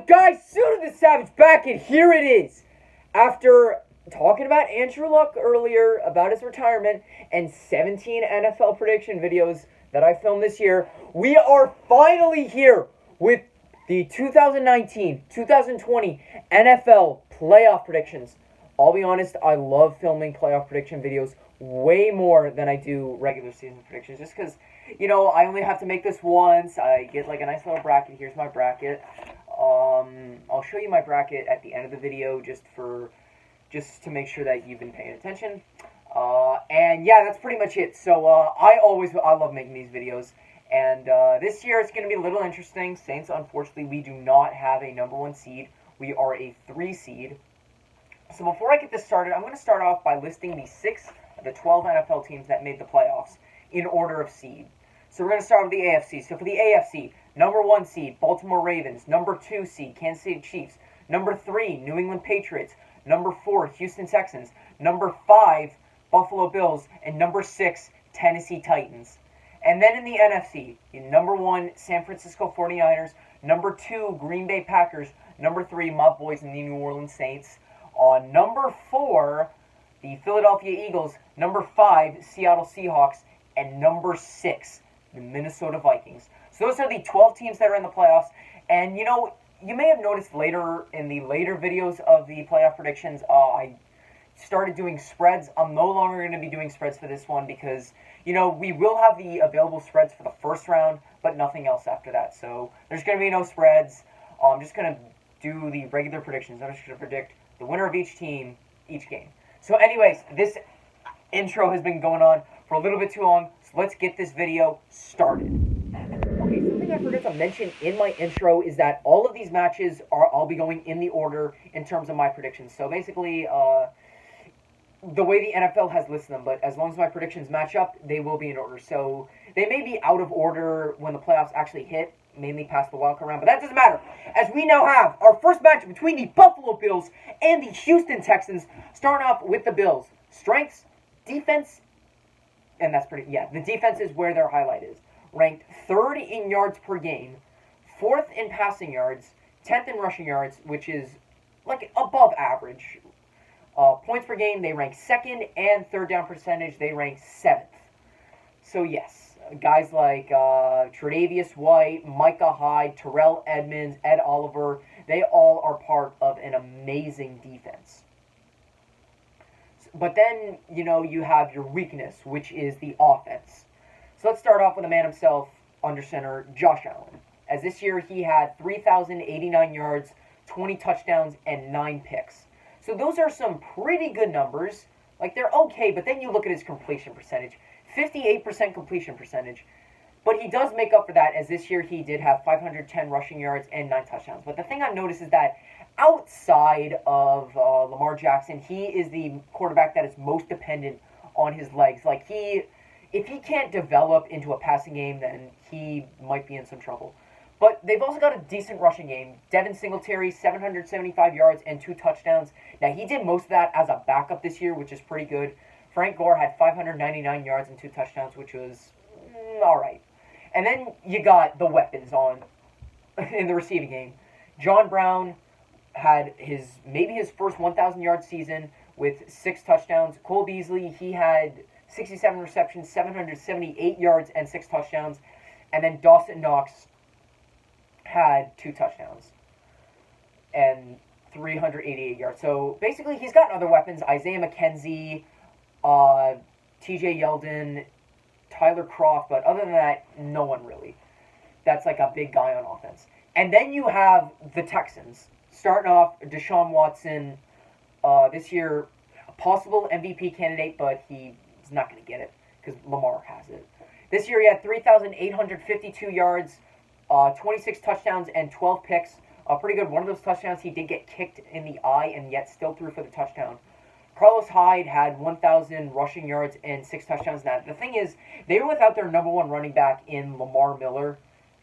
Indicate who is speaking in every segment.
Speaker 1: up, guys? Suda the Savage back, and here it is. After talking about Andrew Luck earlier, about his retirement, and 17 NFL prediction videos that I filmed this year, we are finally here with the 2019-2020 NFL playoff predictions. I'll be honest, I love filming playoff prediction videos way more than I do regular season predictions, just because, I only have to make this once. I get like a nice little bracket. Here's my bracket. I'll show you my bracket at the end of the video just to make sure that you've been paying attention. And yeah, that's pretty much it. So I love making these videos. And this year it's going to be a little interesting. Saints, unfortunately, we do not have a number 1 seed. We are a 3 seed. So before I get this started, I'm going to start off by listing the 6 of the 12 NFL teams that made the playoffs in order of seed. So we're going to start with the AFC. So for the AFC, number 1 seed, Baltimore Ravens. Number 2 seed, Kansas City Chiefs. Number 3, New England Patriots. Number 4, Houston Texans. Number 5, Buffalo Bills. And number 6, Tennessee Titans. And then in the NFC, number 1, San Francisco 49ers. Number 2, Green Bay Packers. Number 3, my boys in the New Orleans Saints. Number 4, the Philadelphia Eagles. Number 5, Seattle Seahawks. And number 6, the Minnesota Vikings. So those are the 12 teams that are in the playoffs. And, you may have noticed later in the later videos of the playoff predictions, I started doing spreads. I'm no longer going to be doing spreads for this one because, we will have the available spreads for the first round, but nothing else after that. So there's going to be no spreads. I'm just going to do the regular predictions. I'm just going to predict the winner of each team, each game. So anyways, this intro has been going on for a little bit too long, so let's get this video started. Okay, something I forgot to mention in my intro is that all of these matches I'll be going in the order in terms of my predictions. So basically, the way the NFL has listed them, but as long as my predictions match up, they will be in order. So they may be out of order when the playoffs actually hit, mainly past the wildcard round, but that doesn't matter, as we now have our first match between the Buffalo Bills and the Houston Texans, starting off with the Bills. Strengths, defense, and that's the defense is where their highlight is. Ranked 3rd in yards per game, 4th in passing yards, 10th in rushing yards, which is like above average. Points per game, they rank 2nd, and 3rd down percentage, they rank 7th. So yes, guys like Tre'Davious White, Micah Hyde, Terrell Edmonds, Ed Oliver, they all are part of an amazing defense. But then, you have your weakness, which is the offense. So let's start off with the man himself, under center, Josh Allen. As this year, he had 3,089 yards, 20 touchdowns, and 9 picks. So those are some pretty good numbers. Like, they're okay, but then you look at his completion percentage. 58% completion percentage. But he does make up for that, as this year he did have 510 rushing yards and 9 touchdowns. But the thing I've noticed is that outside of Lamar Jackson, he is the quarterback that is most dependent on his legs. Like, if he can't develop into a passing game, then he might be in some trouble. But they've also got a decent rushing game. Devin Singletary, 775 yards and 2 touchdowns. Now, he did most of that as a backup this year, which is pretty good. Frank Gore had 599 yards and 2 touchdowns, which was all right. And then you got the weapons in the receiving game. John Brown had maybe his first 1,000-yard season with 6 touchdowns. Cole Beasley, he had 67 receptions, 778 yards, and 6 touchdowns. And then Dawson Knox had 2 touchdowns and 388 yards. So basically, he's got other weapons: Isaiah McKenzie, TJ Yeldon, Tyler Kroft. But other than that, no one really. That's like a big guy on offense. And then you have the Texans. Starting off, Deshaun Watson, this year, a possible MVP candidate, but he's not going to get it because Lamar has it. This year, he had 3,852 yards, 26 touchdowns, and 12 picks. Pretty good. One of those touchdowns, he did get kicked in the eye, and yet still threw for the touchdown. Carlos Hyde had 1,000 rushing yards and 6 touchdowns. Now, the thing is, they were without their number 1 running back in Lamar Miller,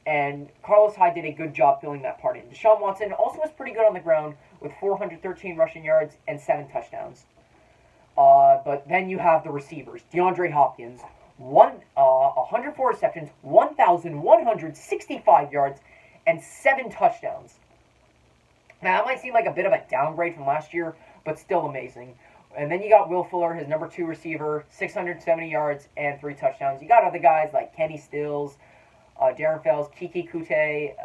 Speaker 1: and Carlos Hyde did a good job filling that part in. Deshaun Watson also was pretty good on the ground with 413 rushing yards and 7 touchdowns. But then you have the receivers. DeAndre Hopkins, 104 receptions, 1,165 yards, and 7 touchdowns. Now, that might seem like a bit of a downgrade from last year, but still amazing. And then you got Will Fuller, his number 2 receiver, 670 yards and 3 touchdowns. You got other guys like Kenny Stills, Darren Fells, Kiki Kute.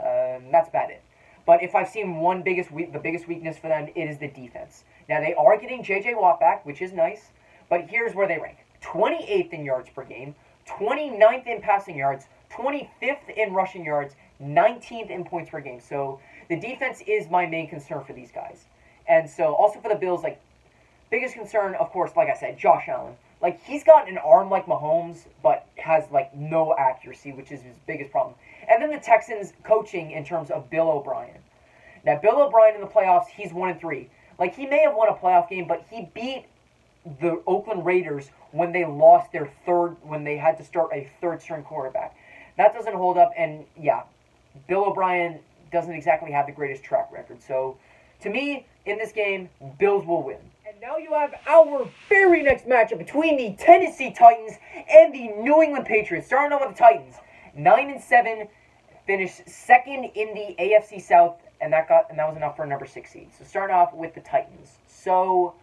Speaker 1: That's about it. But if I've seen the biggest weakness for them, it is the defense. Now, they are getting J.J. Watt back, which is nice, but here's where they rank. 28th in yards per game, 29th in passing yards, 25th in rushing yards, 19th in points per game. So the defense is my main concern for these guys. And so also for the Bills, like, biggest concern, of course, like I said, Josh Allen. Like, he's got an arm like Mahomes, but has, like, no accuracy, which is his biggest problem. And then the Texans coaching in terms of Bill O'Brien. Now, Bill O'Brien in the playoffs, he's 1-3. Like, he may have won a playoff game, but he beat the Oakland Raiders when they lost when they had to start a third-string quarterback. That doesn't hold up, and yeah, Bill O'Brien doesn't exactly have the greatest track record. So, to me, in this game, Bills will win. And now you have our very next matchup between the Tennessee Titans and the New England Patriots. Starting off with the Titans, 9-7, finished second in the AFC South, and that was enough for a number 6 seed. So starting off with the Titans. So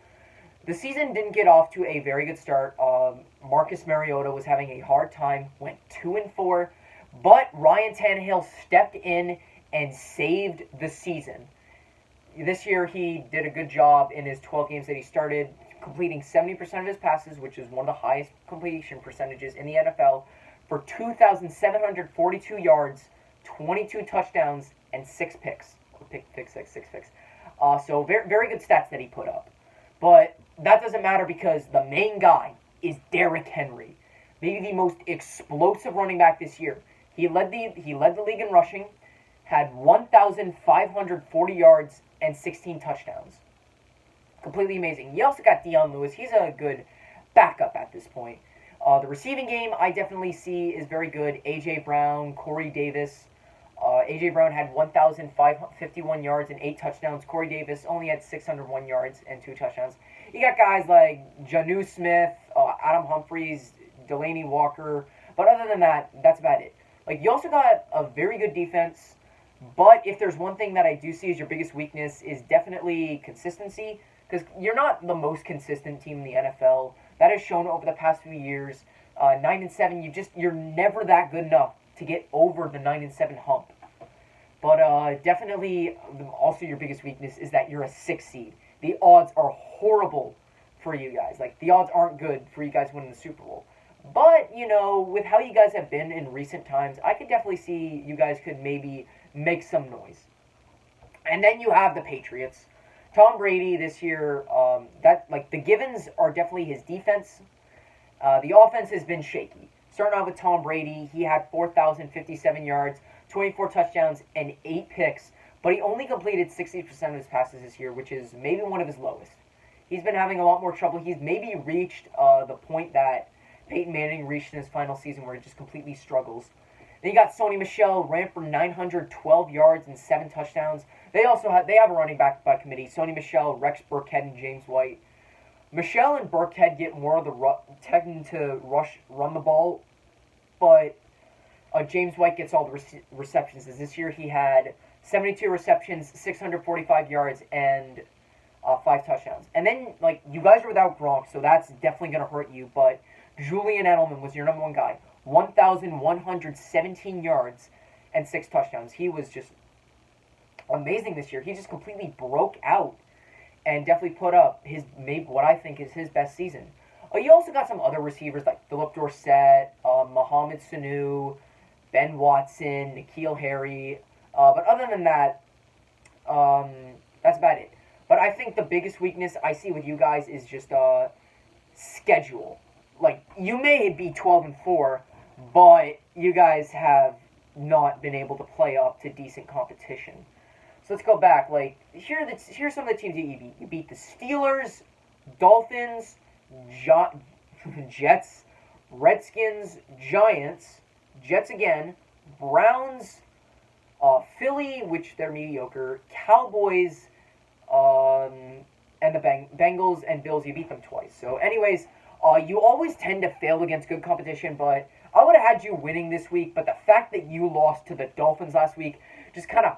Speaker 1: the season didn't get off to a very good start. Marcus Mariota was having a hard time, went 2-4, but Ryan Tannehill stepped in and saved the season. This year, he did a good job in his 12 games that he started, completing 70% of his passes, which is one of the highest completion percentages in the NFL, for 2,742 yards, 22 touchdowns, and 6 picks. Six picks. So very, very good stats that he put up. But that doesn't matter because the main guy is Derrick Henry, maybe the most explosive running back this year. He led the league in rushing, had 1,540 yards and 16 touchdowns. Completely amazing. You also got Deion Lewis. He's a good backup at this point. The receiving game I definitely see is very good. A.J. Brown, Corey Davis. A.J. Brown had 1,551 yards and 8 touchdowns. Corey Davis only had 601 yards and 2 touchdowns. You got guys like Jonnu Smith, Adam Humphries, Delaney Walker. But other than that, that's about it. Like, you also got a very good defense. But if there's one thing that I do see as your biggest weakness is definitely consistency, because you're not the most consistent team in the NFL. That has shown over the past few years. 9-7, you're never that good enough to get over the 9-7 hump. But definitely, also your biggest weakness is that you're a 6 seed. The odds are horrible for you guys. Like, the odds aren't good for you guys winning the Super Bowl. But, with how you guys have been in recent times, I could definitely see you guys could maybe make some noise. And then you have the Patriots. Tom Brady this year, the givens are definitely his defense. The offense has been shaky. Starting off with Tom Brady, he had 4,057 yards, 24 touchdowns, and 8 picks, but he only completed 60% of his passes this year, which is maybe one of his lowest. He's been having a lot more trouble. He's maybe reached the point that Peyton Manning reached in his final season where he just completely struggles. Then you got Sony Michel, ran for 912 yards and 7 touchdowns. They have a running back by committee. Sony Michel, Rex Burkhead, and James White. Michel and Burkhead get more of the tend to run the ball, but James White gets all the receptions. As this year he had 72 receptions, 645 yards, and 5 touchdowns. And then, you guys are without Gronk, so that's definitely going to hurt you, but Julian Edelman was your number one guy. 1,117 yards and 6 touchdowns. He was just amazing this year. He just completely broke out and definitely put up maybe what I think is his best season. You also got some other receivers like Philip Dorsett, Mohamed Sanu, Ben Watson, N'Keal Harry. But other than that, that's about it. But I think the biggest weakness I see with you guys is just schedule. You may be 12-4, but you guys have not been able to play up to decent competition. So let's go back. Here's some of the teams that you beat. You beat the Steelers, Dolphins, Jets, Redskins, Giants, Jets again, Browns, Philly, which they're mediocre, Cowboys, and the Bengals and Bills. You beat them twice. So anyways, you always tend to fail against good competition, but I would have had you winning this week, but the fact that you lost to the Dolphins last week just kind of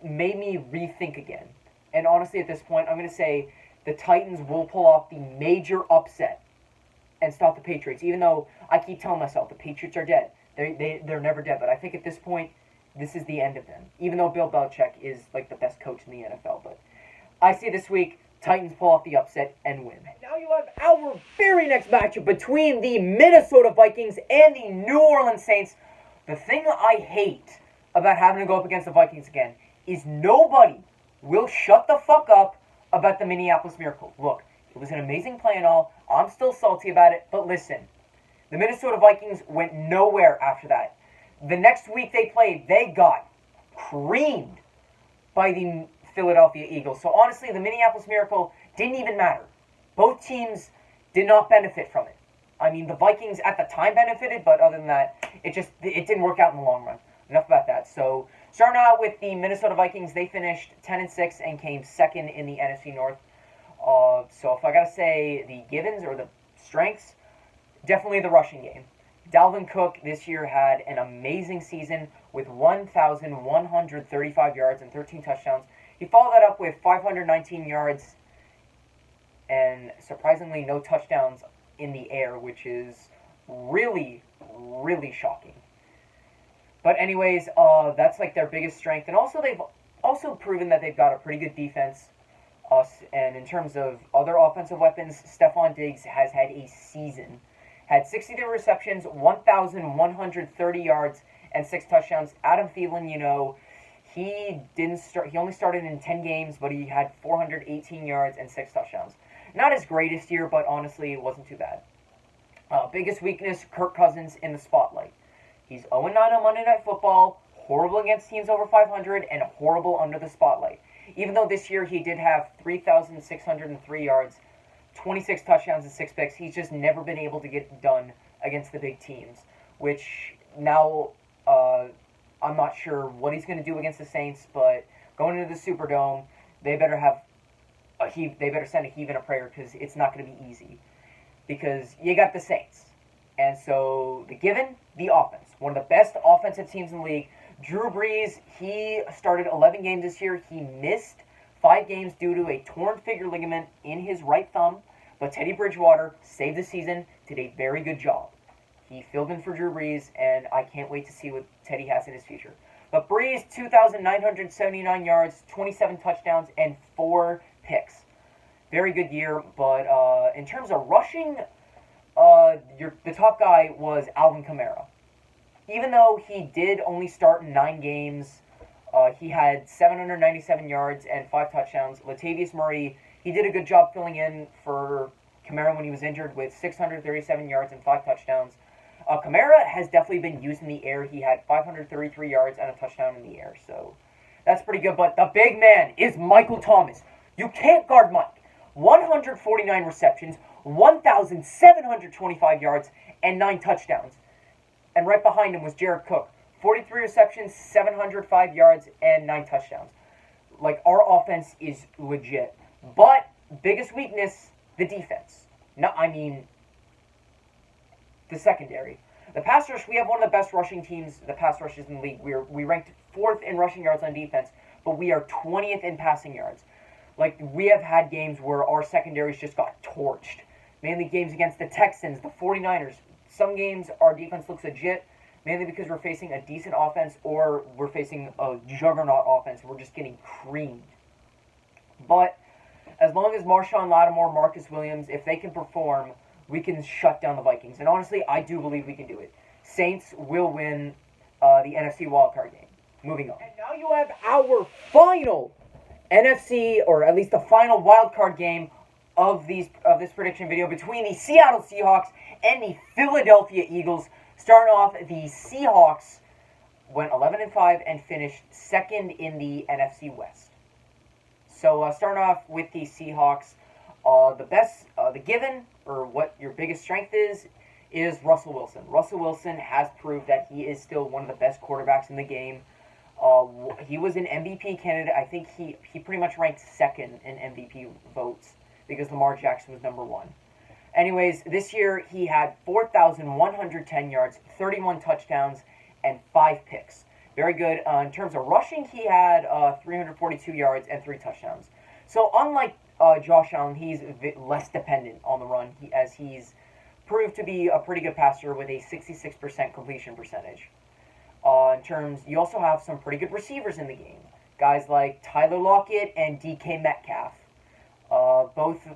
Speaker 1: made me rethink again. And honestly, at this point, I'm going to say the Titans will pull off the major upset and stop the Patriots. Even though I keep telling myself the Patriots are dead. They're never dead. But I think at this point, this is the end of them. Even though Bill Belichick is like the best coach in the NFL. But I see this week, Titans pull off the upset and win. Now you have our very next matchup between the Minnesota Vikings and the New Orleans Saints. The thing I hate about having to go up against the Vikings again is nobody will shut the fuck up about the Minneapolis Miracle. Look, it was an amazing play and all. I'm still salty about it, but listen. The Minnesota Vikings went nowhere after that. The next week they played, they got creamed by the Philadelphia Eagles. So honestly, the Minneapolis Miracle didn't even matter. Both teams did not benefit from it. I mean, the Vikings at the time benefited, but other than that, it didn't work out in the long run. Enough about that. So, starting out with the Minnesota Vikings, they finished 10-6 and came second in the NFC North. So if I gotta say the givens or the strengths, definitely the rushing game. Dalvin Cook this year had an amazing season with 1,135 yards and 13 touchdowns. He followed that up with 519 yards and surprisingly no touchdowns in the air, which is really, really shocking. But anyways, that's like their biggest strength. And also they've also proven that they've got a pretty good defense. And in terms of other offensive weapons, Stephon Diggs has had a season. Had 63 receptions, 1,130 yards, and 6 touchdowns. Adam Thielen, he didn't start. He only started in 10 games, but he had 418 yards and 6 touchdowns. Not his greatest year, but honestly, it wasn't too bad. Biggest weakness, Kirk Cousins in the spotlight. He's 0-9 on Monday Night Football, horrible against teams over 500, and horrible under the spotlight. Even though this year he did have 3,603 yards, 26 touchdowns and 6 picks, he's just never been able to get it done against the big teams. Which now I'm not sure what he's going to do against the Saints, but going into the Superdome, they better send a heave and a prayer because it's not going to be easy. Because you got the Saints. And so, the offense. One of the best offensive teams in the league. Drew Brees, he started 11 games this year. He missed 5 games due to a torn finger ligament in his right thumb. But Teddy Bridgewater saved the season, did a very good job. He filled in for Drew Brees, and I can't wait to see what Teddy has in his future. But Brees, 2,979 yards, 27 touchdowns, and 4 picks. Very good year, but in terms of rushing, the top guy was Alvin Kamara. Even though he did only start in 9 games, he had 797 yards and 5 touchdowns. Latavius Murray, he did a good job filling in for Kamara when he was injured with 637 yards and 5 touchdowns. Kamara has definitely been used in the air. He had 533 yards and a touchdown in the air, so that's pretty good. But the big man is Michael Thomas. You can't guard Mike. 149 receptions, 1,725 yards, and 9 touchdowns. And right behind him was Jared Cook. 43 receptions, 705 yards, and 9 touchdowns. Like, our offense is legit. But, biggest weakness, the defense. The secondary. The pass rush, we have one of the best rushing teams, the pass rushes in the league. We ranked 4th in rushing yards on defense, but we are 20th in passing yards. Like, we have had games where our secondaries just got torched. Mainly games against the Texans, the 49ers. Some games, our defense looks legit, mainly because we're facing a decent offense or we're facing a juggernaut offense. We're just getting creamed. But as long as Marshawn Lattimore, Marcus Williams, if they can perform, we can shut down the Vikings. And honestly, I do believe we can do it. Saints will win the NFC wildcard game. Moving on. And now you have our final NFC, or at least the final wildcard game of this prediction video between the Seattle Seahawks and the Philadelphia Eagles. Starting off, the Seahawks went 11-5 and finished 2nd in the NFC West. So starting off with the Seahawks, the given, or what your biggest strength is Russell Wilson. Russell Wilson has proved that he is still one of the best quarterbacks in the game. He was an MVP candidate. I think he pretty much ranked 2nd in MVP votes because Lamar Jackson was number 1. Anyways, this year he had 4,110 yards, 31 touchdowns, and 5 picks. Very good. In terms of rushing, he had 342 yards and 3 touchdowns. So unlike Josh Allen, he's less dependent on the run, as he's proved to be a pretty good passer with a 66% completion percentage. In terms, you also have some pretty good receivers in the game. Guys like Tyler Lockett and DK Metcalf. Both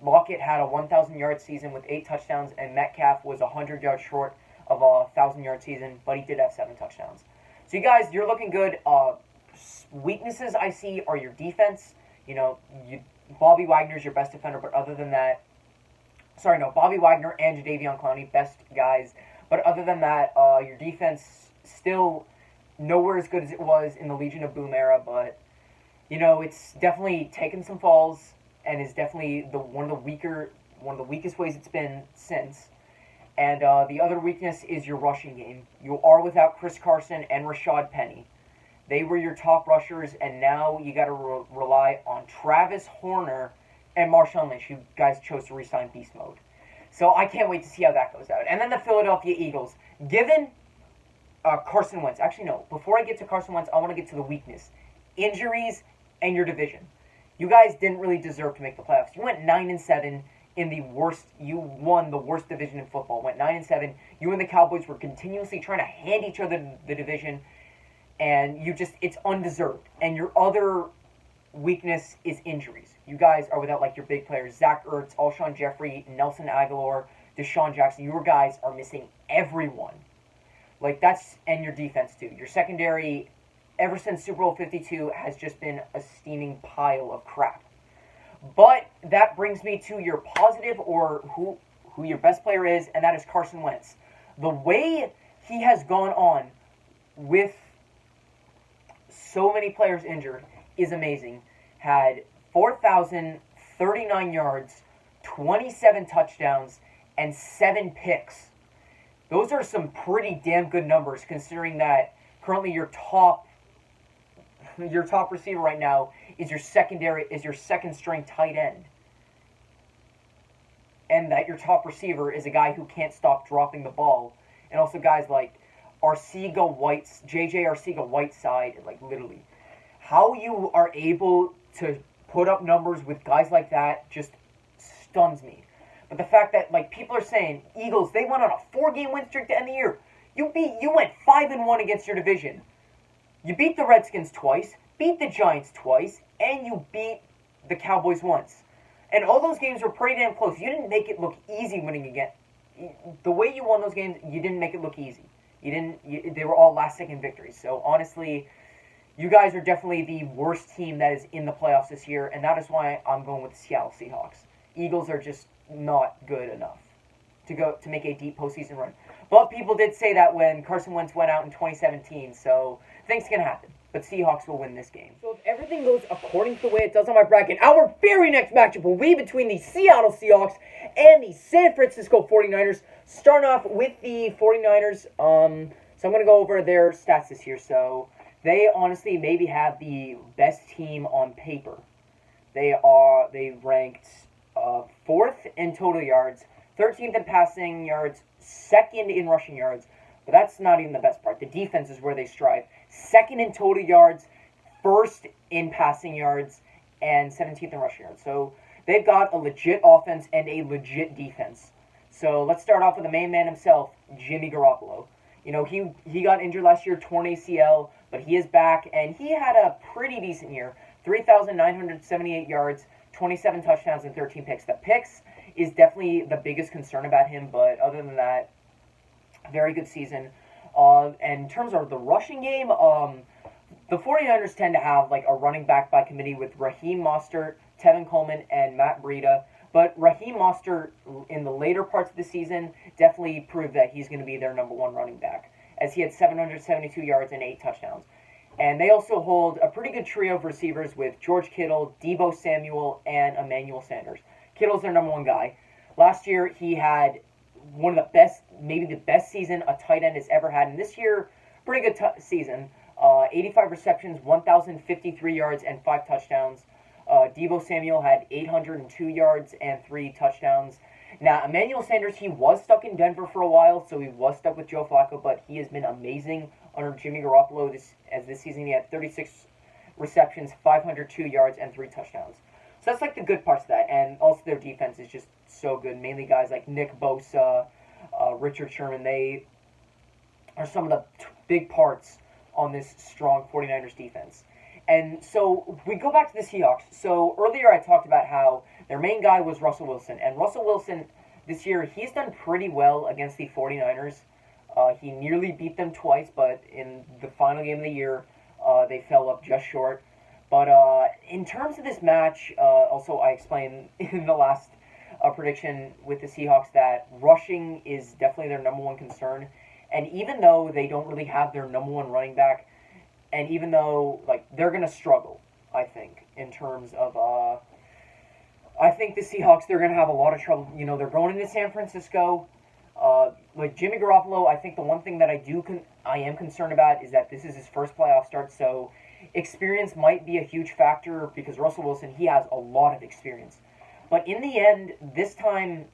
Speaker 1: Lockett had a 1,000-yard season with 8 touchdowns, and Metcalf was 100 yards short of a 1,000-yard season, but he did have 7 touchdowns. So you guys, you're looking good. Weaknesses I see are your defense. Bobby Wagner's your best defender, but other than that, Bobby Wagner and Jadeveon Clowney, best guys. But other than that, your defense still nowhere as good as it was in the Legion of Boom era, but it's definitely taken some falls and is definitely one of the weakest ways it's been since. And the other weakness is your rushing game. You are without Chris Carson and Rashad Penny. They were your top rushers, and now you got to rely on Travis Horner and Marshawn Lynch. You guys chose to re-sign Beast Mode. So I can't wait to see how that goes out. And then the Philadelphia Eagles. Given Carson Wentz. Actually, no. Before I get to Carson Wentz, I want to get to the weakness. Injuries and your division. You guys didn't really deserve to make the playoffs. You went 9-7 in the worst. You won the worst division in football. Went 9-7. You and the Cowboys were continuously trying to hand each other the division, and it's undeserved. And your other weakness is injuries. You guys are without your big players, Zach Ertz, Alshon Jeffrey, Nelson Aguilar, Deshaun Jackson. Your guys are missing everyone. And your defense too. Your secondary, ever since Super Bowl 52, has just been a steaming pile of crap. But that brings me to your positive, or who your best player is, and that is Carson Wentz. The way he has gone on with so many players injured is amazing. Had 4,039 yards, 27 touchdowns, and 7 picks. Those are some pretty damn good numbers, considering that currently your top receiver right now is your second string tight end. And that your top receiver is a guy who can't stop dropping the ball. And also guys like JJ Arcega-Whiteside, literally. How you are able to put up numbers with guys like that just stuns me. But the fact that people are saying Eagles, they went on a 4-game win streak to end the year. You went 5-1 against your division. You beat the Redskins twice, beat the Giants twice, and you beat the Cowboys once. And all those games were pretty damn close. You didn't make it look easy winning again. The way you won those games, you didn't make it look easy. They were all last-second victories. So honestly, you guys are definitely the worst team that is in the playoffs this year, and that is why I'm going with the Seattle Seahawks. Eagles are just not good enough to make a deep postseason run. But people did say that when Carson Wentz went out in 2017, so things can happen. But Seahawks will win this game. So if everything goes according to the way it does on my bracket, our very next matchup will be between the Seattle Seahawks and the San Francisco 49ers. Starting off with the 49ers, so I'm going to go over their stats this year. So they honestly maybe have the best team on paper. They ranked 4th in total yards, 13th in passing yards, 2nd in rushing yards. But that's not even the best part. The defense is where they strive. 2nd in total yards, 1st in passing yards, and 17th in rushing yards. So they've got a legit offense and a legit defense. So let's start off with the main man himself, Jimmy Garoppolo. He got injured last year, torn ACL, but he is back, and he had a pretty decent year. 3,978 yards, 27 touchdowns, and 13 picks. The picks is definitely the biggest concern about him, but other than that, very good season. And in terms of the rushing game, the 49ers tend to have a running back by committee with Raheem Mostert, Tevin Coleman, and Matt Breida. But Raheem Mostert, in the later parts of the season, definitely proved that he's going to be their number 1 running back, as he had 772 yards and 8 touchdowns. And they also hold a pretty good trio of receivers with George Kittle, Deebo Samuel, and Emmanuel Sanders. Kittle's their number 1 guy. Last year, he had one of the best, maybe the best season a tight end has ever had. And this year, pretty good season. 85 receptions, 1,053 yards, and 5 touchdowns. Deebo Samuel had 802 yards and 3 touchdowns. Now, Emmanuel Sanders, he was stuck in Denver for a while, so he was stuck with Joe Flacco, but he has been amazing under Jimmy Garoppolo this season. He had 36 receptions, 502 yards, and 3 touchdowns. So that's like the good parts of that, and also their defense is just so good. Mainly guys like Nick Bosa, Richard Sherman, they are some of the big parts on this strong 49ers defense. And so we go back to the Seahawks. So earlier I talked about how their main guy was Russell Wilson. And Russell Wilson this year, he's done pretty well against the 49ers. He nearly beat them twice, but in the final game of the year, they fell up just short. But in terms of this match, also I explained in the last prediction with the Seahawks that rushing is definitely their number one concern. And even though they don't really have their number one running back, and even though like they're gonna struggle, I think in terms of I think the Seahawks they're gonna have a lot of trouble. You know, they're going into San Francisco. Like Jimmy Garoppolo, I think the one thing that I am concerned about is that this is his first playoff start, so experience might be a huge factor because Russell Wilson he has a lot of experience. But in the end, this time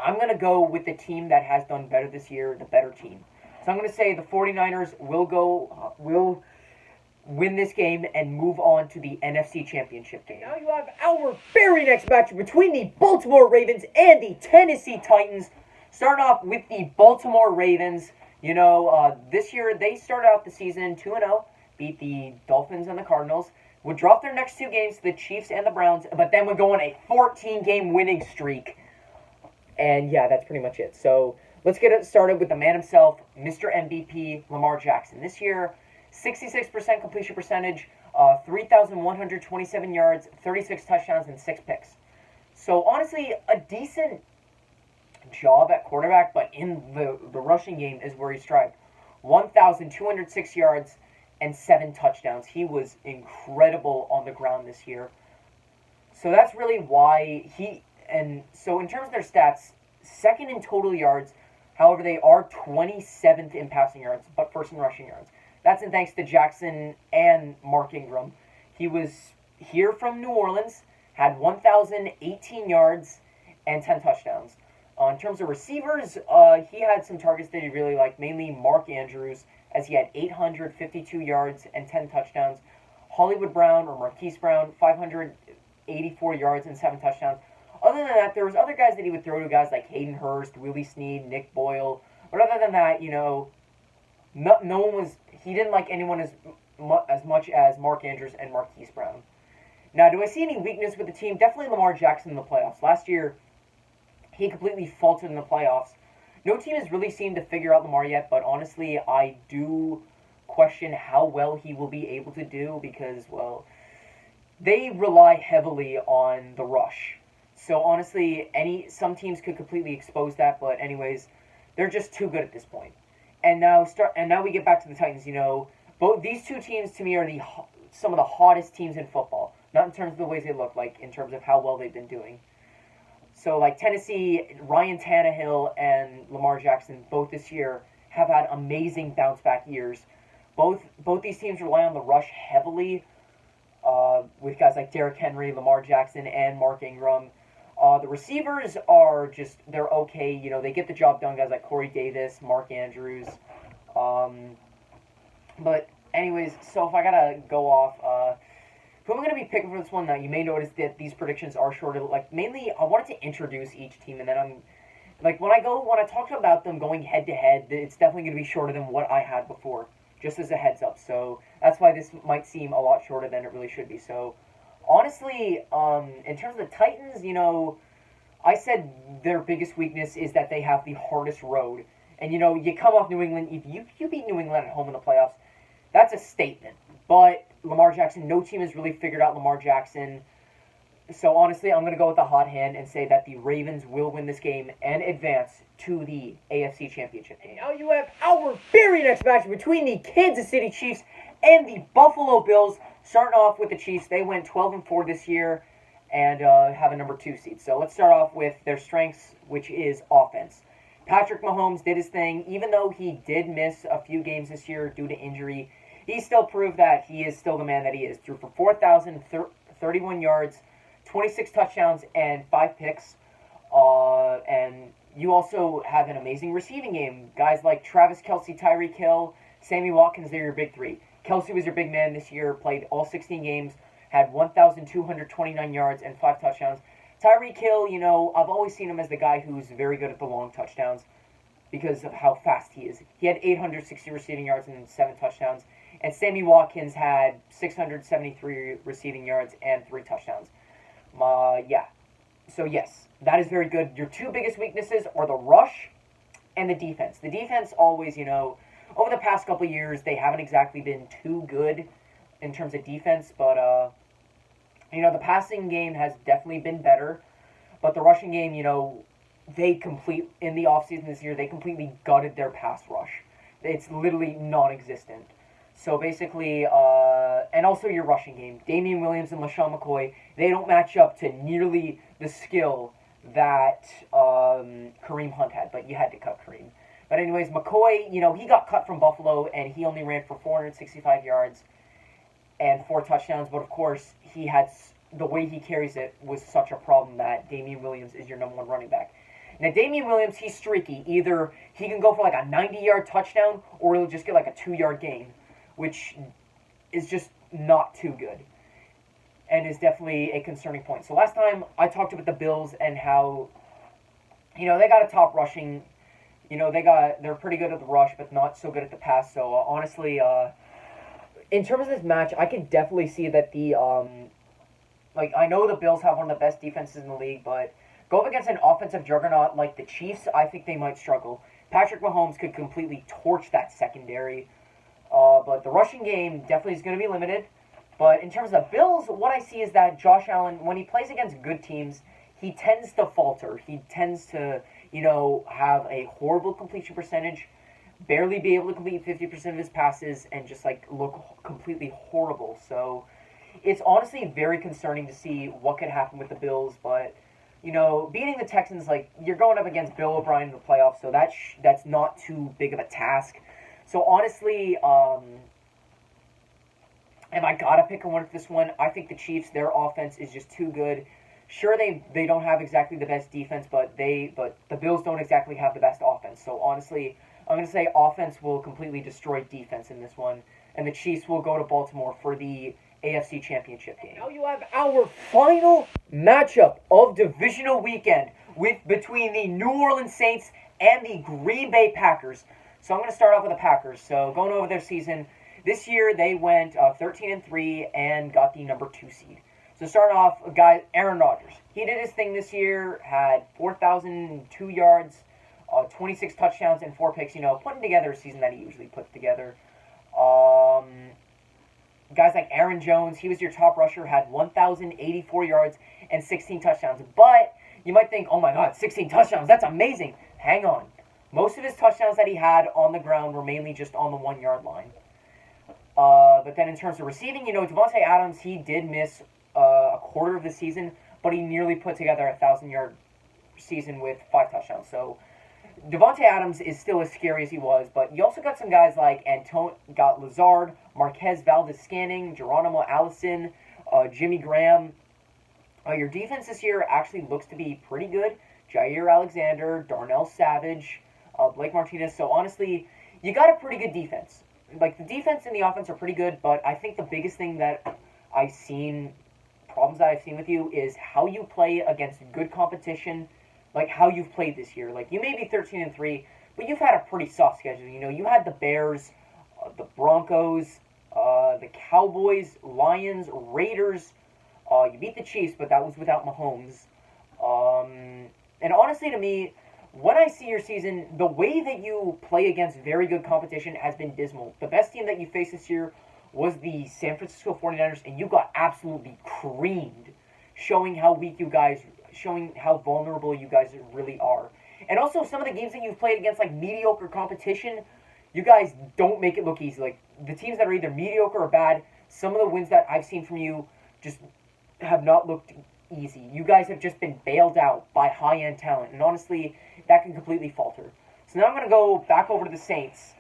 Speaker 1: I'm going to go with the team that has done better this year, the better team. So I'm going to say the 49ers will win this game and move on to the NFC Championship game. Now you have our very next match between the Baltimore Ravens and the Tennessee Titans. Starting off with the Baltimore Ravens. You know, this year they started out the season 2-0, beat the Dolphins and the Cardinals, would drop their next 2 games to the Chiefs and the Browns, but then would go on a 14-game winning streak. And yeah, that's pretty much it. So let's get it started with the man himself, Mr. MVP, Lamar Jackson. This year, 66% completion percentage, 3,127 yards, 36 touchdowns, and 6 picks. So honestly, a decent job at quarterback, but in the rushing game is where he strived. 1,206 yards and 7 touchdowns. He was incredible on the ground this year. So that's really why and so in terms of their stats, second in total yards. However, they are 27th in passing yards, but first in rushing yards. That's in thanks to Jackson and Mark Ingram. He was here from New Orleans, had 1,018 yards and 10 touchdowns. In terms of receivers, he had some targets that he really liked, mainly Mark Andrews, as he had 852 yards and 10 touchdowns. Hollywood Brown, or Marquise Brown, 584 yards and 7 touchdowns. Other than that, there was other guys that he would throw to, guys like Hayden Hurst, Willie Snead, Nick Boyle. But other than that, you know, no one was. He didn't like anyone as much as Mark Andrews and Marquise Brown. Now, do I see any weakness with the team? Definitely Lamar Jackson in the playoffs. Last year, he completely faltered in the playoffs. No team has really seemed to figure out Lamar yet, but honestly, I do question how well he will be able to do because, well, they rely heavily on the rush. So honestly, some teams could completely expose that, but anyways, they're just too good at this point. And now we get back to the Titans. You know, both these two teams to me are some of the hottest teams in football. Not in terms of the ways they look, like in terms of how well they've been doing. So like Tennessee, Ryan Tannehill and Lamar Jackson both this year have had amazing bounce back years. Both these teams rely on the rush heavily, with guys like Derrick Henry, Lamar Jackson, and Mark Ingram. The receivers are just, they're okay. You know, they get the job done, guys like Corey Davis, Mark Andrews. But anyways, so if I gotta go off, who am I going to be picking for this one? Now, you may notice that these predictions are shorter. Like, mainly, I wanted to introduce each team, and then like, when I talk about them going head-to-head, it's definitely going to be shorter than what I had before, just as a heads up. So, that's why this might seem a lot shorter than it really should be. So, honestly, in terms of the Titans, you know, I said their biggest weakness is that they have the hardest road. And, you know, you come off New England, if you beat New England at home in the playoffs, that's a statement. But Lamar Jackson, no team has really figured out Lamar Jackson. So honestly, I'm going to go with the hot hand and say that the Ravens will win this game and advance to the AFC Championship game. Now you have our very next match between the Kansas City Chiefs and the Buffalo Bills. Starting off with the Chiefs, they went 12-4 this year and have a number 2 seed. So let's start off with their strengths, which is offense. Patrick Mahomes did his thing. Even though he did miss a few games this year due to injury, he still proved that he is still the man that he is. Threw for 4,031 yards, 26 touchdowns, and 5 picks. And you also have an amazing receiving game. Guys like Travis Kelce, Tyreek Hill, Sammy Watkins, they're your big 3. Kelsey was your big man this year, played all 16 games, had 1,229 yards and 5 touchdowns. Tyreek Hill, I've always seen him as the guy who's very good at the long touchdowns because of how fast he is. He had 860 receiving yards and 7 touchdowns. And Sammy Watkins had 673 receiving yards and 3 touchdowns. Yeah. So, yes, that is very good. Your 2 biggest weaknesses are the rush and the defense. The defense always, over the past couple of years, they haven't exactly been too good in terms of defense. But, the passing game has definitely been better. But the rushing game, in the offseason this year, they completely gutted their pass rush. It's literally non-existent. So basically, and also your rushing game. Damian Williams and LaShawn McCoy, they don't match up to nearly the skill that Kareem Hunt had, but you had to cut Kareem. But anyways, McCoy, he got cut from Buffalo, and he only ran for 465 yards and 4 touchdowns. But of course, the way he carries it was such a problem that Damian Williams is your number 1 running back. Now, Damian Williams, he's streaky. Either he can go for like a 90-yard touchdown, or he'll just get like a 2-yard gain, which is just not too good and is definitely a concerning point. So last time I talked about the Bills and how, they got a top rushing, they're pretty good at the rush, but not so good at the pass. So honestly, in terms of this match, I can definitely see that I know the Bills have one of the best defenses in the league, but go up against an offensive juggernaut like the Chiefs, I think they might struggle. Patrick Mahomes could completely torch that secondary. But the rushing game definitely is going to be limited. But in terms of the Bills, what I see is that Josh Allen, when he plays against good teams, he tends to falter. He tends to, have a horrible completion percentage, barely be able to complete 50% of his passes, and just, look completely horrible. So it's honestly very concerning to see what could happen with the Bills. But, beating the Texans, you're going up against Bill O'Brien in the playoffs, so that's not too big of a task. So honestly, if I gotta pick a winner for this one, I think the Chiefs, their offense is just too good. Sure, they don't have exactly the best defense, but the Bills don't exactly have the best offense. So honestly, I'm gonna say offense will completely destroy defense in this one, and the Chiefs will go to Baltimore for the AFC Championship game. Now you have our final matchup of divisional weekend between the New Orleans Saints and the Green Bay Packers. So I'm going to start off with the Packers. So going over their season, this year they went 13-3 and got the number 2 seed. So starting off, Aaron Rodgers. He did his thing this year, had 4,002 yards, 26 touchdowns, and 4 picks. Putting together a season that he usually puts together. Guys like Aaron Jones, he was your top rusher, had 1,084 yards and 16 touchdowns. But you might think, oh my God, 16 touchdowns, that's amazing. Hang on. Most of his touchdowns that he had on the ground were mainly just on the 1-yard line. But then in terms of receiving, Devontae Adams, he did miss a quarter of the season, but he nearly put together a 1,000-yard season with 5 touchdowns. So Devontae Adams is still as scary as he was, but you also got some guys like got Lazard, Marquez Valdez-Scanning, Geronimo Allison, Jimmy Graham. Your defense this year actually looks to be pretty good. Jair Alexander, Darnell Savage, Blake Martinez. So honestly, you got a pretty good defense. The defense and the offense are pretty good, but I think the biggest thing that problems that I've seen with you is how you play against good competition, how you've played this year. You may be 13-3, but you've had a pretty soft schedule. You had the Bears, the Broncos, the Cowboys, Lions, Raiders. You beat the Chiefs, but that was without Mahomes. And honestly, to me, when I see your season, the way that you play against very good competition has been dismal. The best team that you faced this year was the San Francisco 49ers, and you got absolutely creamed, showing how vulnerable you guys really are. And also, some of the games that you've played against, mediocre competition, you guys don't make it look easy. The teams that are either mediocre or bad, some of the wins that I've seen from you just have not looked easy. You guys have just been bailed out by high-end talent, and honestly, that can completely falter. So now I'm going to go back over to the Saints.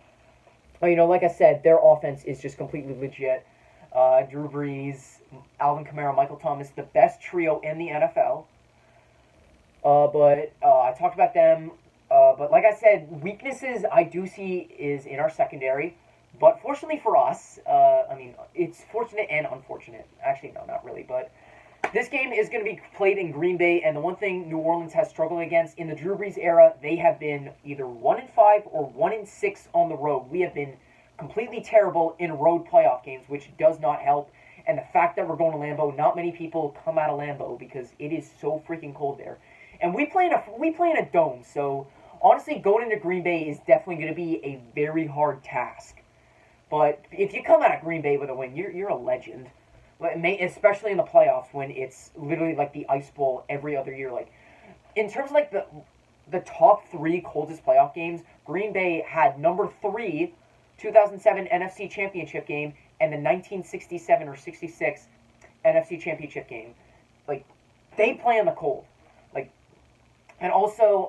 Speaker 1: Like I said, their offense is just completely legit. Drew Brees, Alvin Kamara, Michael Thomas, the best trio in the NFL. But I talked about them. But like I said, weaknesses I do see is in our secondary. But fortunately for us, I mean, it's fortunate and unfortunate. Actually, no, not really. But this game is going to be played in Green Bay, and the one thing New Orleans has struggled against in the Drew Brees era, they have been either 1-5 or 1-6 on the road. We have been completely terrible in road playoff games, which does not help. And the fact that we're going to Lambeau, not many people come out of Lambeau because it is so freaking cold there. And we play in a dome, so honestly, going into Green Bay is definitely going to be a very hard task. But if you come out of Green Bay with a win, you're a legend. Especially in the playoffs when it's literally like the Ice Bowl every other year. Like in terms of like the top three coldest playoff games, Green Bay had number three, 2007 NFC Championship game, and the 1967 or 66 NFC Championship game. Like they play in the cold. Like and also,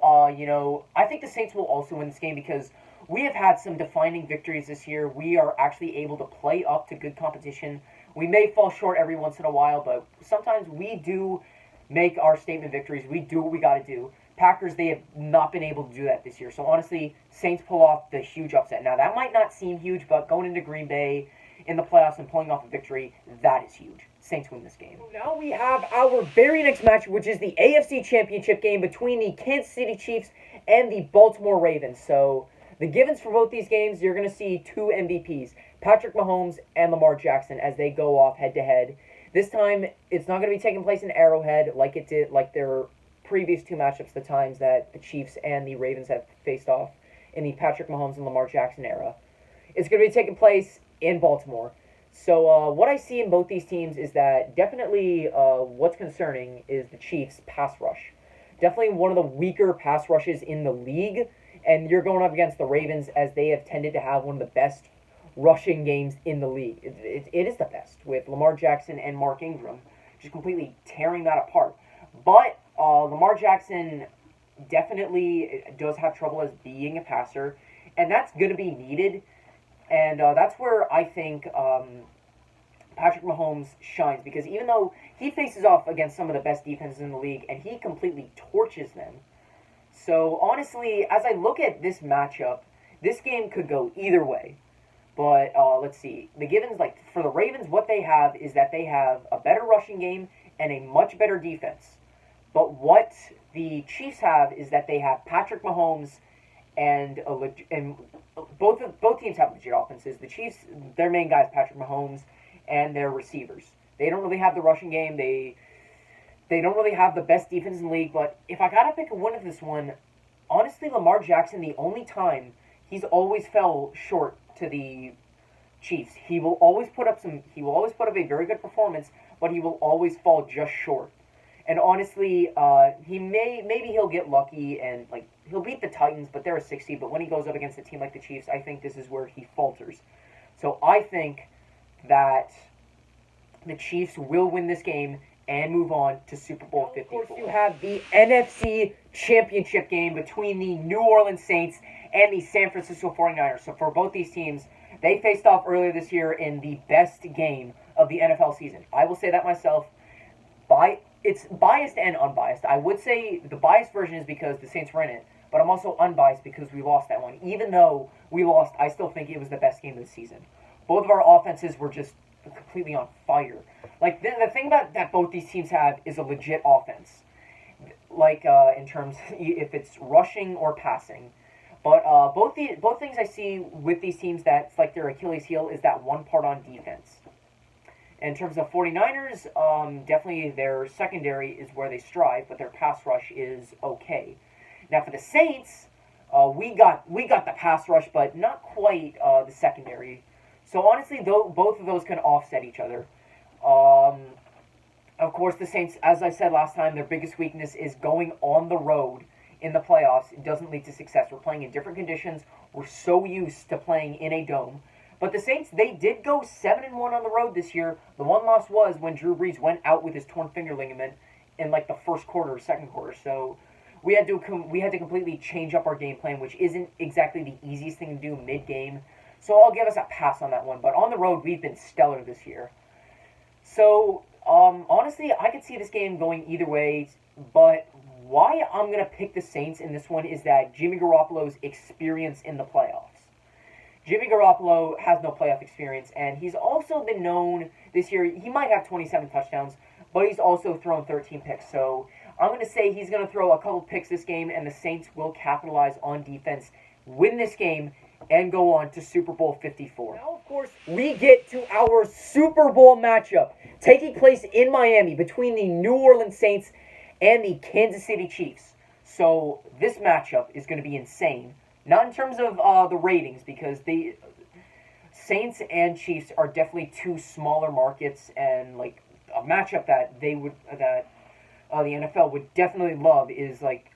Speaker 1: I think the Saints will also win this game because we have had some defining victories this year. We are actually able to play up to good competition. We may fall short every once in a while, but sometimes we do make our statement victories. We do what we got to do. Packers, they have not been able to do that this year. So honestly, Saints pull off the huge upset. Now, that might not seem huge, but going into Green Bay in the playoffs and pulling off a victory, that is huge. Saints win this game. Now we have our very next match, which is the AFC Championship game between the Kansas City Chiefs and the Baltimore Ravens. So the givens for both these games, you're going to see two MVPs, Patrick Mahomes and Lamar Jackson, as they go off head-to-head. This time, it's not going to be taking place in Arrowhead like it did, like their previous two matchups, the times that the Chiefs and the Ravens have faced off in the Patrick Mahomes and Lamar Jackson era. It's going to be taking place in Baltimore. So what I see in both these teams is that definitely what's concerning is the Chiefs' pass rush. Definitely one of the weaker pass rushes in the league, and you're going up against the Ravens as they have tended to have one of the best rushing games in the league. It is the best, with Lamar Jackson and Mark Ingram just completely tearing that apart. But Lamar Jackson definitely does have trouble as being a passer, and that's going to be needed. And that's where I think Patrick Mahomes shines, because even though he faces off against some of the best defenses in the league, and he completely torches them. So honestly, as I look at this matchup, this game could go either way. But let's see. The givens, like for the Ravens, what they have is that they have a better rushing game and a much better defense. But what the Chiefs have is that they have Patrick Mahomes and both teams have legit offenses. The Chiefs, their main guy is Patrick Mahomes and their receivers. They don't really have the rushing game. They don't really have the best defense in the league. But if I gotta pick a win of this one, honestly, Lamar Jackson, the only time he's always fell short to the Chiefs. He will always put up a very good performance, but he will always fall just short. And honestly, maybe he'll get lucky and like he'll beat the Titans, but they're a 60. But when he goes up against a team like the Chiefs, I think this is where he falters. So I think that the Chiefs will win this game and move on to Super Bowl 54. Of course, you have the NFC Championship game between the New Orleans Saints and the San Francisco 49ers. So for both these teams, they faced off earlier this year in the best game of the NFL season. I will say that myself. It's biased and unbiased. I would say the biased version is because the Saints were in it, but I'm also unbiased because we lost that one. Even though we lost, I still think it was the best game of the season. Both of our offenses were just completely on fire. Like, the thing about that both these teams have is a legit offense. Like, in terms, if it's rushing or passing. But both things I see with these teams that's like their Achilles heel is that one part on defense. In terms of 49ers, definitely their secondary is where they strive, but their pass rush is okay. Now for the Saints, we got the pass rush, but not quite the secondary. So honestly, both of those can offset each other. Of course, the Saints, as I said last time, their biggest weakness is going on the road in the playoffs. It doesn't lead to success. We're playing in different conditions. We're so used to playing in a dome. But the Saints, they did go 7-1 on the road this year. The one loss was when Drew Brees went out with his torn finger ligament in like the first quarter or second quarter. So we had to completely change up our game plan, which isn't exactly the easiest thing to do mid-game. So I'll give us a pass on that one. But on the road, we've been stellar this year. So honestly, I could see this game going either way. But why I'm going to pick the Saints in this one is that Jimmy Garoppolo's experience in the playoffs. Jimmy Garoppolo has no playoff experience, and he's also been known this year, he might have 27 touchdowns, but he's also thrown 13 picks. So I'm going to say he's going to throw a couple picks this game, and the Saints will capitalize on defense, win this game, and go on to Super Bowl 54. Now, of course, we get to our Super Bowl matchup taking place in Miami between the New Orleans Saints and the Kansas City Chiefs. So this matchup is going to be insane. Not in terms of the ratings, because the Saints and Chiefs are definitely two smaller markets, and like a matchup that the NFL would definitely love is like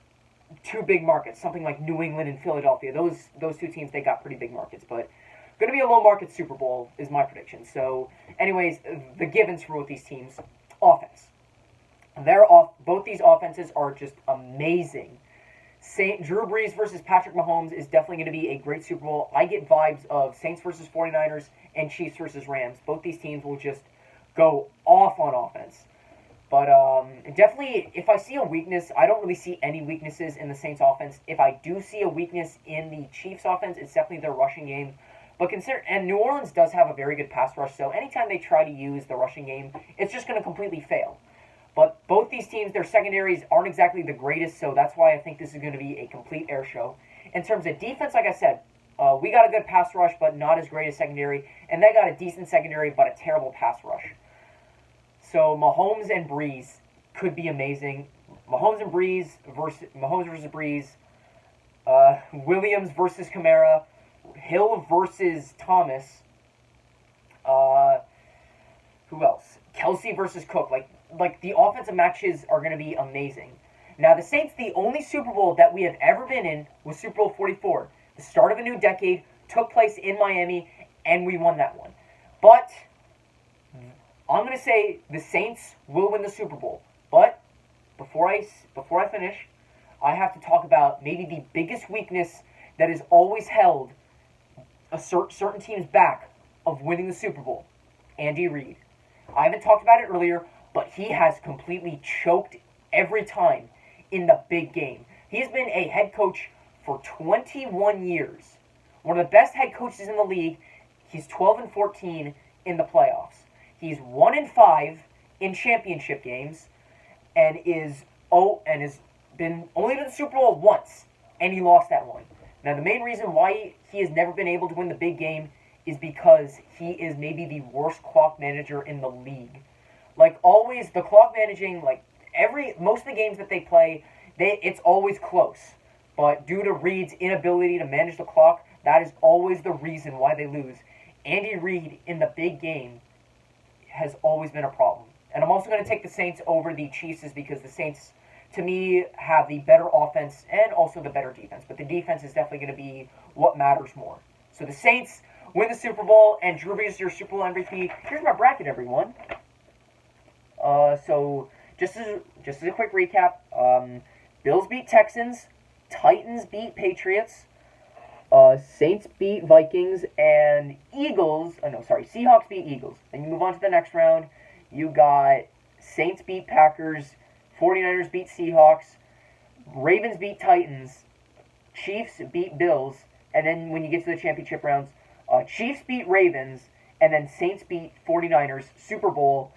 Speaker 1: two big markets, something like New England and Philadelphia. Those two teams, they got pretty big markets, but going to be a low market Super Bowl is my prediction. So, anyways, the givens for both these teams: offense. Both these offenses are just amazing. Drew Brees versus Patrick Mahomes is definitely going to be a great Super Bowl. I get vibes of Saints versus 49ers and Chiefs versus Rams. Both these teams will just go off on offense. But definitely, if I see a weakness, I don't really see any weaknesses in the Saints offense. If I do see a weakness in the Chiefs offense, it's definitely their rushing game. But and New Orleans does have a very good pass rush, so anytime they try to use the rushing game, it's just going to completely fail. But both these teams, their secondaries aren't exactly the greatest, so that's why I think this is going to be a complete air show. In terms of defense, like I said, we got a good pass rush, but not as great as secondary, and they got a decent secondary, but a terrible pass rush. So Mahomes and Breeze could be amazing. Mahomes versus Breeze, Williams versus Kamara, Hill versus Thomas. Who else? Kelsey versus Cook. Like the offensive matches are going to be amazing. Now the Saints, the only Super Bowl that we have ever been in was Super Bowl 44. The start of a new decade, took place in Miami, and we won that one. But I'm going to say the Saints will win the Super Bowl. But before I finish, I have to talk about maybe the biggest weakness that has always held certain teams back of winning the Super Bowl: Andy Reid. I haven't talked about it earlier, but he has completely choked every time in the big game. He has been a head coach for 21 years. One of the best head coaches in the league. He's 12-14 in the playoffs. He's 1-5 in championship games, and has been only to the Super Bowl once, and he lost that one. Now, the main reason why he has never been able to win the big game is because he is maybe the worst clock manager in the league. Like always, the clock managing, most of the games that they play, it's always close. But due to Reid's inability to manage the clock, that is always the reason why they lose. Andy Reid in the big game has always been a problem. And I'm also going to take the Saints over the Chiefs because the Saints, to me, have the better offense and also the better defense. But the defense is definitely going to be what matters more. So the Saints win the Super Bowl, and Drew Brees is your Super Bowl MVP. Here's my bracket, everyone. So just as a quick recap, Bills beat Texans, Titans beat Patriots, Saints beat Vikings, and Seahawks beat Eagles. Then you move on to the next round. You got Saints beat Packers, 49ers beat Seahawks, Ravens beat Titans, Chiefs beat Bills, and then when you get to the championship rounds, Chiefs beat Ravens, and then Saints beat 49ers. Super Bowl,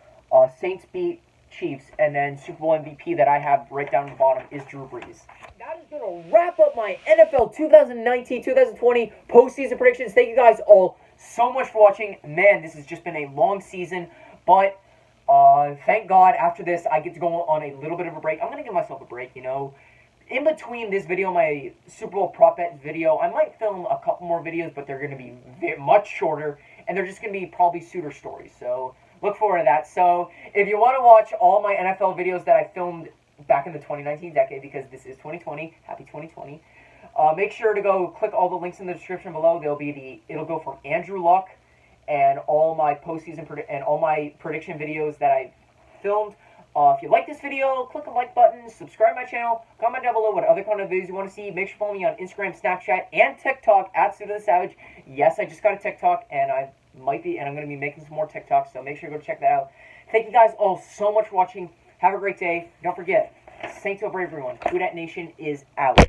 Speaker 1: Saints beat Chiefs, and then Super Bowl MVP that I have right down the bottom is Drew Brees. That is going to wrap up my NFL 2019-2020 postseason predictions. Thank you guys all so much for watching. Man, this has just been a long season, but thank God after this I get to go on a little bit of a break. I'm going to give myself a break, In between this video, my Super Bowl prop bet video, I might film a couple more videos, but they're going to be much shorter, and they're just going to be probably suitor stories. So look forward to that. So if you want to watch all my NFL videos that I filmed back in the 2019 decade, because this is 2020, happy 2020, make sure to go click all the links in the description below. It'll go from Andrew Luck and all my postseason and all my prediction videos that I filmed. If you like this video, click the like button, subscribe to my channel, comment down below what other kind of videos you want to see. Make sure to follow me on Instagram, Snapchat, and TikTok at @SudoTheSavage. Yes, I just got a TikTok, and I'm going to be making some more TikToks, so make sure to go check that out. Thank you guys all so much for watching. Have a great day. Don't forget, Saints over everyone. Who Dat Nation is out.